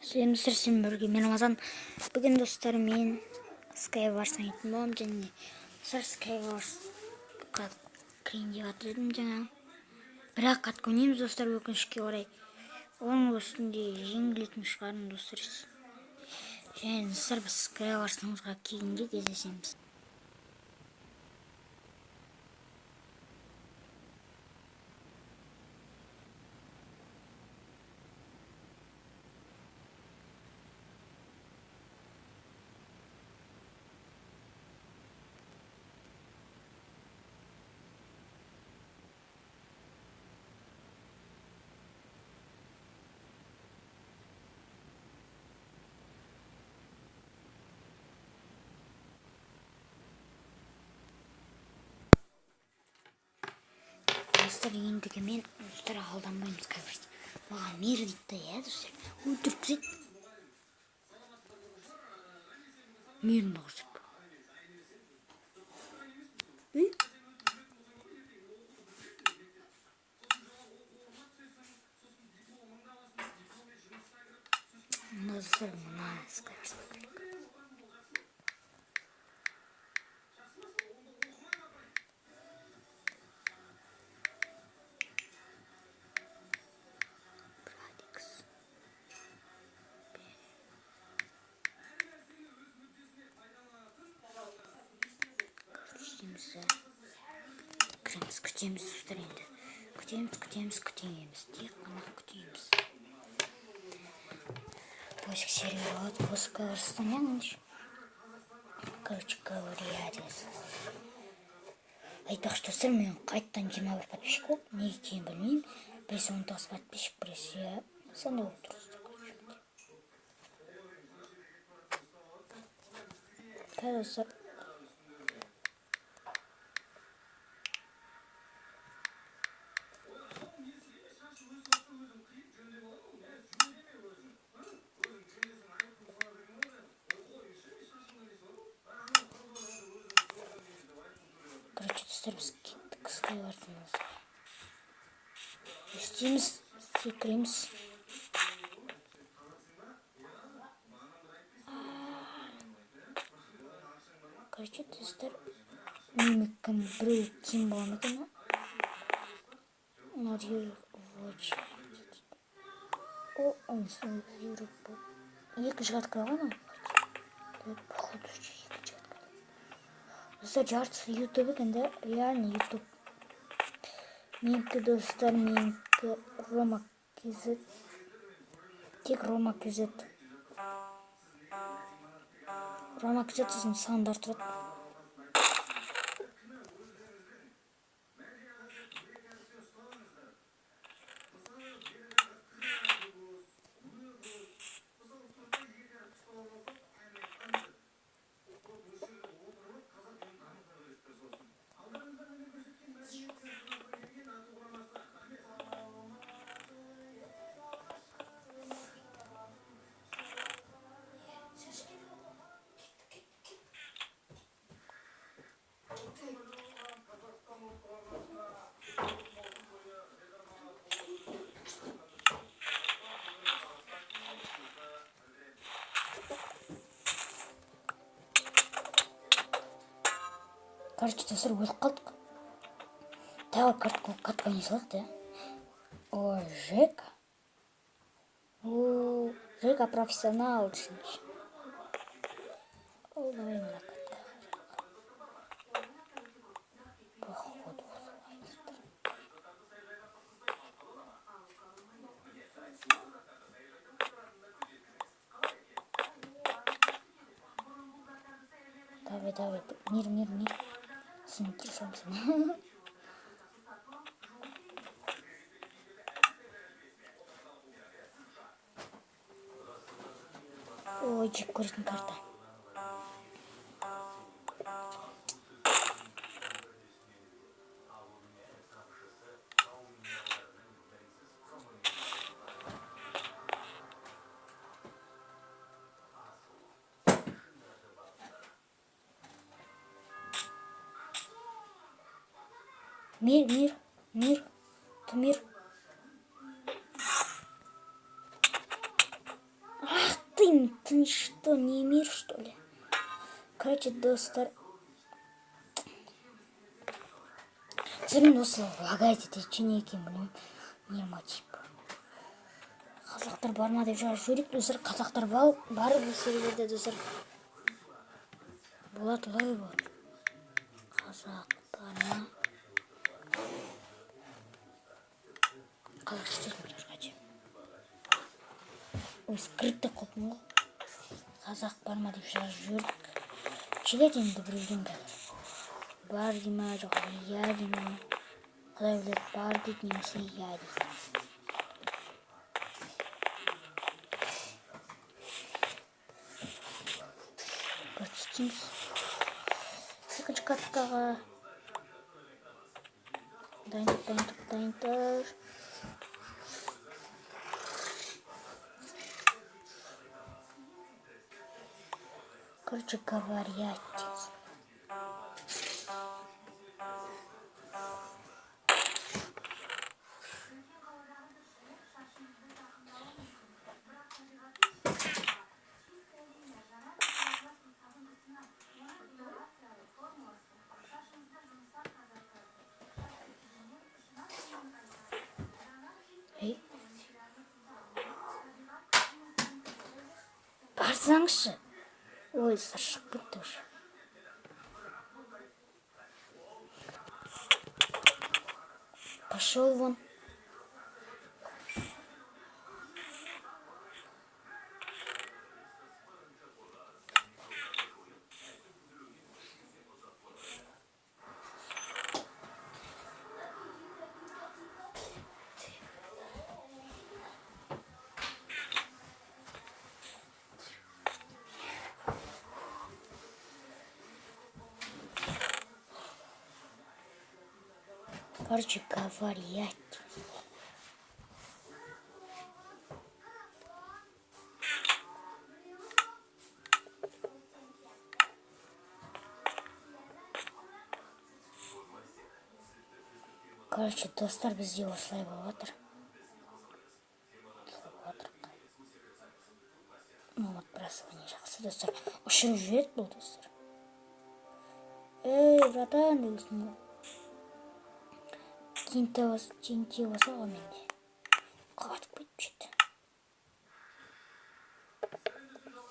сіздермен бірге мен Рамазан. Бүгін достар мен Skywars ойнайтын боламын және Skywarsқа кірейін деп жатыр едім жаңа. Бірақ қатты ойнаймыз достар, өкінішке орай. Оның үстінде жеңілетін шығармын достар. Және достар, біз Skywars'ымызға келгенде кездесеміз. Достар, ендігі мен достар алданбаймын Skywars. Маған мир дейді да, достар. Өлтіріп мирімді көрсетіп. Достар, мына Skywars. Күтеміз достар енді. Күтеміз. Тек қана күтеміз. Поиск сервера от поиска расстояния. Короче говоря, айтпақшы достар, мен қайттан 21 подписчик болып, не екенін білмеймін. Біресе 19 подписчик, біресе сондай болып тұр достар. Достар, біз кеттік Skywars'ымызға. Істейміз, секіреміз. Короче, достар, мимикім біреу кем болған екен. Not your watch. Онысы Европа. Екінші қатқа алған. Походу, екінші қатқа. Достар, жартысы YouTube екенде, реально YouTube. Менікі достар, менікі Рома KZ. Тек Рома KZ. Рома KZ сіздің сандар тұрады. Короче, достар, өліп қалдық. Тағы катқа не салақ та. О, Жека. О, Жека профессионал. О, давай на катка. Походу, давай, мир. Сені трясемся. Ой, Джек көретін карта. Мир. Ты мир. блин, ты что, не мир, что ли? Короче, достар. Сен осы лагайды течене екен білмеймін. Нема типа. Қазақтар бар ма деп жазып жүрек достар. Қазақтар бар бұл серверде достар. Болады олай болады. Қазақ бар ма? Қазақша сөзім жазғачы. Ой, скрытті қопын ғой. Қазақ бар ма деп жазып жүрек. Келеді енді біреуден қазір. Бар дейма жоқ, я дейма. Құдай біледі, бар дейді немесе я дейді. Прочтиміз. Екінші катқаға. Дайындық. Короче, говорят. Ей. Барсаңшы. Ой, сыршық кетті уже. Пошел вон. Короче, говорят. Короче, достар бізде осылай болып жатыр. Ну вот, бросование жақсы достар. Ұшырып жүреді бұл достар. Ей, братан, дегесін ғой. Теңте болса ғой менде. Қатып кетіп жетті.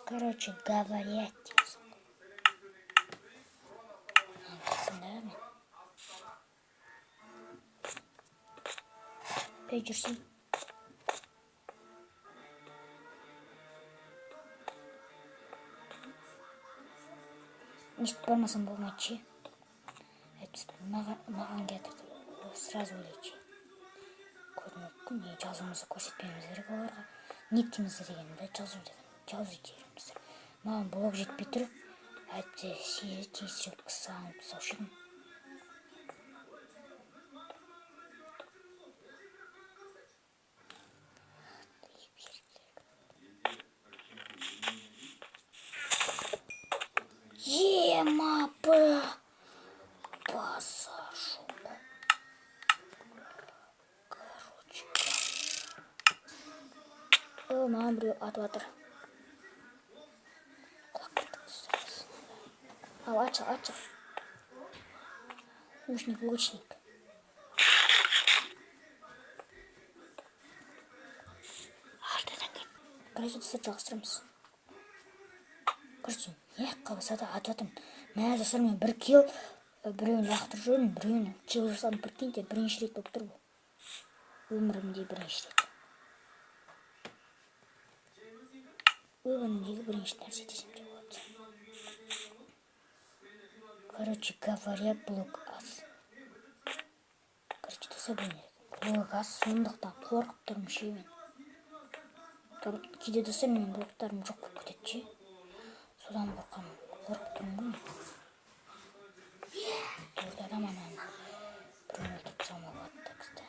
Короче, говорят дегесін ғой. Қасында мен. Ей, жүрсің. Естіп бармасам болмайды ше. Маған кетірді. Сразу өлейді. Көрмекті не жазуымызды көрсетпейміз керек оларға. Никтімізді дегенді жазу дейміздер. Маған блок жетпей тұр. Әйтті тезірек қысағын тұсаушы едім. Ема б. Посажу. Короче. Маған біреу атып атыр. Ал, атшы. Лучник. Короче, достар жалғастырамыз. Короче, не қалбаса да атып атым. Мә достар, мен бір килл біреуін лақтырып жүрмін, біреуін килл жасадым. Прикиньте, бірінші рет болып тұр бұл. Өмірімде бірінші рет. Өмірімдегі бірінші нәрсе десем де болады. Короче, говорят, блок аз. Короче, достар, блок аз, сондықтан қорқып тұрмын ше мен. Кейде достар, менің блоктарым жоқ болып кетеді ше. Содан қорқып тұрмын ғой. Ортада манан біреуін өлтіріп тастауыма болады, так что.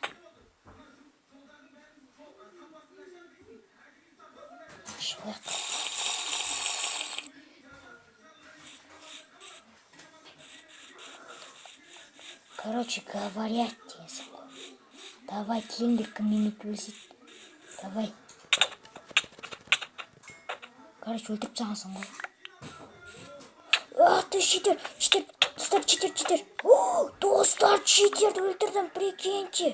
Шығайық. Короче, говорят дегенсің ғой. Давай, келіңдер, кім мемет өлсейді. Давай. Короче, өлтіріп тастағансың ғой. Ах ты, читер, достар, читер. Достар, читерді өлтірдім, прикиньте.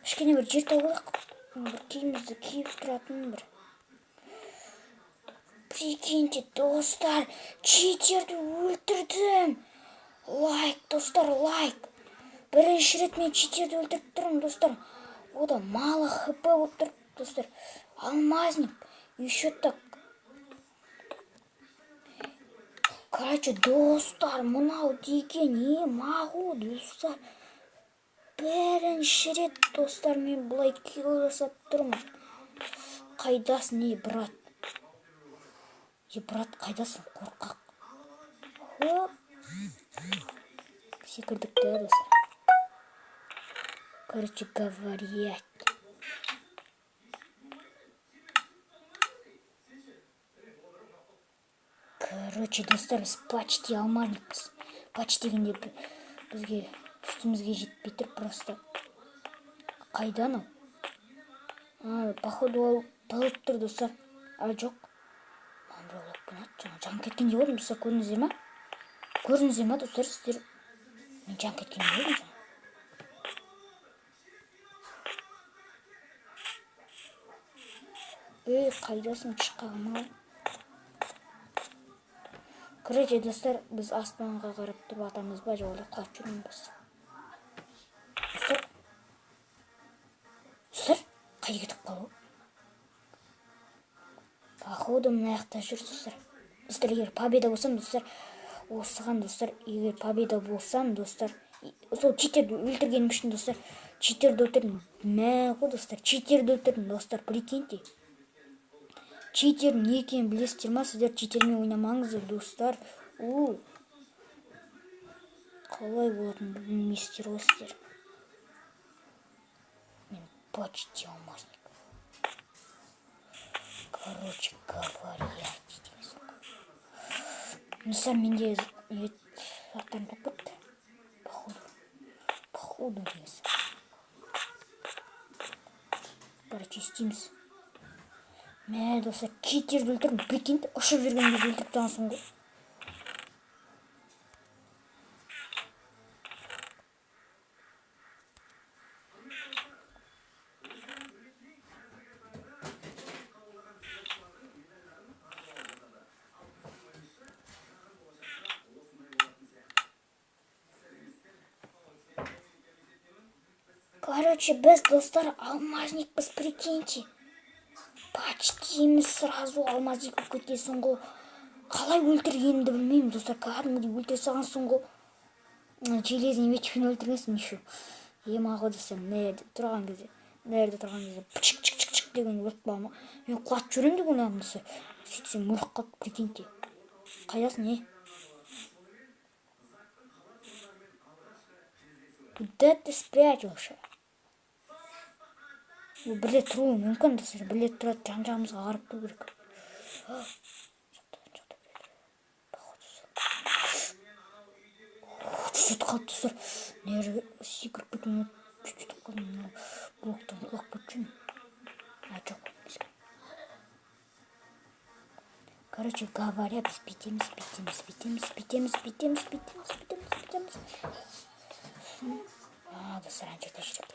Кішкене бір жер тауып алайық. Бір киімімізді киіп тұратын бір. Прикиньте, достар, читерді өлтірдім. Лайк, достар, лайк. Бірінші рет мен читерді өлтіріп тұрмын, достар. Ода мало хп болып тұр, достар. Алмазник. Еще так. Короче, достар, мынау деген мағу, достар. Бірінші рет, достар, мен бұлай килл жасап тұрмын. Қайдасың, брат? Брат, қайдасың, қорқақ? Хоп. Секірдік да, достар. Короче, говорять. Короче, достар, біз почти алмазникпіз. Почти дегенде бізге үстімізге жетпей тұр просто. Қайдан ол? Походу ол талып тұр, достар. Жоқ. Жан кеткенде болдым, достар, көрдіңіздер ма? Көрдіңіздер ма, достар, сіздер? Мен жан кеткенде болдым жаңа. Қайдасың, шыққағым. Короче, достар, біз аспанға қарап тұрып атамыз ба, жоғалып қалып жүрміз. Достар, қай кетіп қалу? Походу мына жақта жүр, достар. Достар, егер победа болсам, достар, осыған, достар, егер победа болсам, достар, сол читерді өлтіргенім үшін, достар, читерді өлтірдім. Мә ғой, достар, читерді өлтірдім, достар, прикиньте. Читердің не екенін білесіздер ма? Сіздер читермен ойнамаңыздар, достар. Қалай болатын білмейсіздер ғой сіздер. Мен почти алмазник. Короче говоря, достар, менде заттарым топ бітті. Походу дейсіз. Короче, істейміз. Мә, достар, читерді өлтірдім. Прикиньте, ұшып жүрген кезде өлтіріп тастағансың ғой. Короче, біз, достар, алмазникпіз, прикиньте. Почтиміз сразу алмазник болып кеткенсің ғой. Қалай өлтіргенімді білмеймін, достар. Кәдімгідей өлтіре салғансың ғой. Железный мечпен өлтіргенсің еще. Мағой, достар, нерде тұрған кезде пчик-чик-чик деген өліп қалма. Мен құлатып жүрем деп ойладым, достар. Сөйтсем өліп қалып, прикиньте. Қайдасың, Куда ты спрятался? Біле тұруы мүмкін, достар. Біле тұрады, жан-жағымызға қарап тұру керек. Сөйтіп қалды, достар. Нері секіріп кетуіне сөйтіп қалдым. Блоктан құлап кетшін. Жоқ. Короче говоря, біз бітеміз. Достар, анчерде жүріп.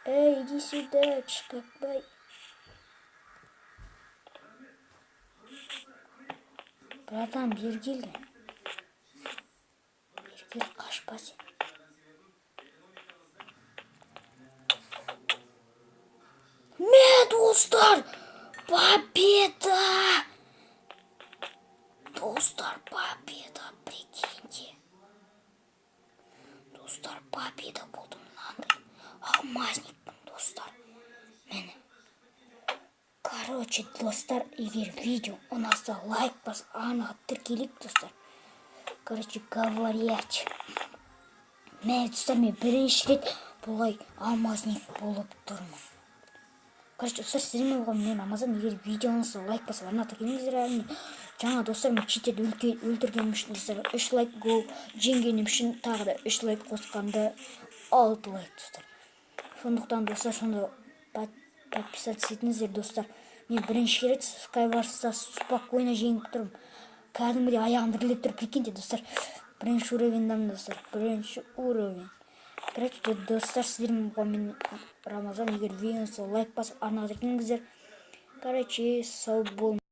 Иди сюда, чикакбай. Братан, бері келді. Қашпа сен. Мә, достар, победа! Достар, победа, прикиньте. Достар, победа болды мынандай. Алмазникпін, достар. Мен. Короче, достар, егер видео ұнаса лайк бас, анаға тіркелік, достар. Короче, говорять. Мен, достар, мен бірінші рет бұлай алмазник болып тұрмын. Короче, достар, сіздермен болған мен Амазан. Егер видео ұнаса лайк бас, анаға тіркеліңіздер әліне. Жаңа, достар, мен читерді өлтіргенім үшін, достар, 3 лайк гол, жеңгенім үшін тағы да 3 лайк қосқанды 6 лайк, достар. Сондықтан, достар, сонда подписаться етіңіздер достар. Мен бірінші рет Skywars спокойно жеңіп тұрмын. Кәдімгідей аяғым дірілдеп тұр, прикиньте достар. Бірінші уровеньдамын достар, бірінші уровень. Короче, достар, сіздермен мен Рамазан. Егер видеоңызға лайк басып арнаңызға кіріңіздер. Короче, сау болыңыздар.